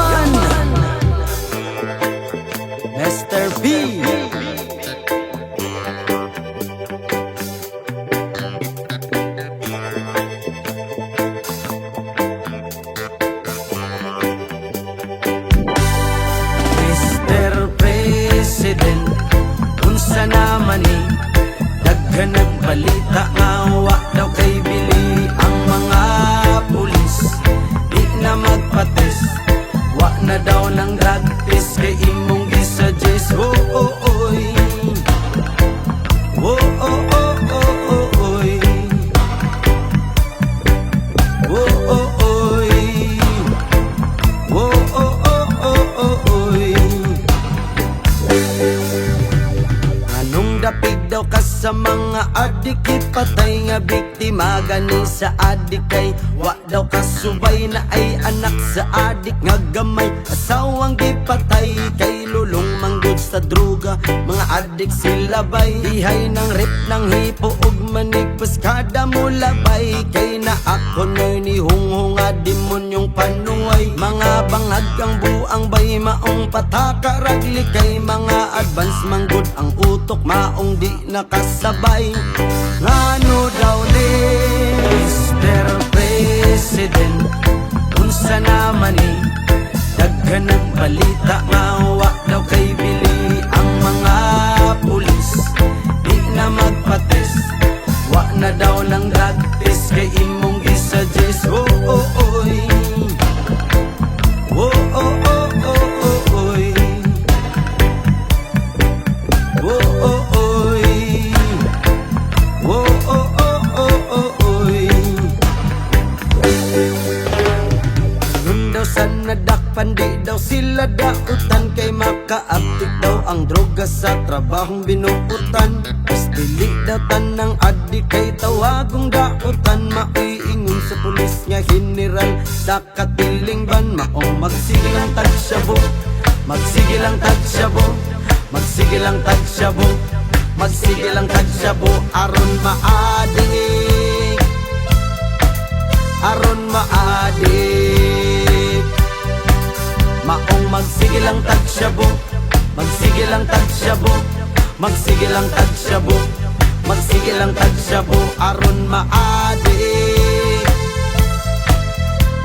Yaman Mr. B. Mr. President, unsa naman ni daghan nagbalita nga wa daw kay bili ang mga pulis. Di na magpates, wa na daw ng drug test kay imong gisuggest. Oh oh oy, oh oh oh oh oy, oh oh oy, oh oh oh oy. Anong dapig daw ka sa mga adik, ipatay nga biktima gani sa adik kay wa daw kasubay na ay anak sa adik nga gamay. Asawang gipatay kay lulong manggod sa druga, mga adik sila bay. Dihay ng rip ng hipo ug manigpas kada mo labay kay na ako noy ni hunghunga demonyong panuway. Mga bangag ang buang bay maong pataka ragli kay mga advance manggod ang utok maong di nakasabay. Ngano daw ni Mr. President, unsa naman ni daghan nagbalita nga wa daw kay bili ang mga pulis. Di na magpates, wa na daw ng drug test kay imong gisuggest. Oh oh oy, oh oh oh oh oy, oh oh oy, oh oh oh oy. Nun daw sa nadakpan di daw sila dautan kay makaaptik daw ang droga sa trabahong binuutan. Pastili daw tanang adik kay tawagong dautan. Maiingon sa pulis nga general sa katiling ban maong magsige lang tagsyabo, magsige lang tagsyabo, magsige lang tagsyabo, magsige lang tagsyabo aron maadik, aron maadik. Maong magsige lang tagsyabo, magsige lang tagsyabo, magsige lang tagsyabo, magsige lang tagsyabo aron maadik,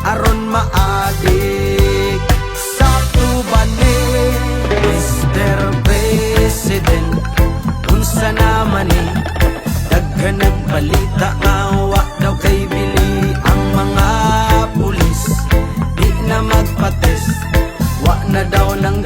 aron maadik. Sa tuban ni Mr. President, unsa naman ni daghan nagbalita nga wa daw kay bili ang mga pulis. Di na magpates, wa na daw ng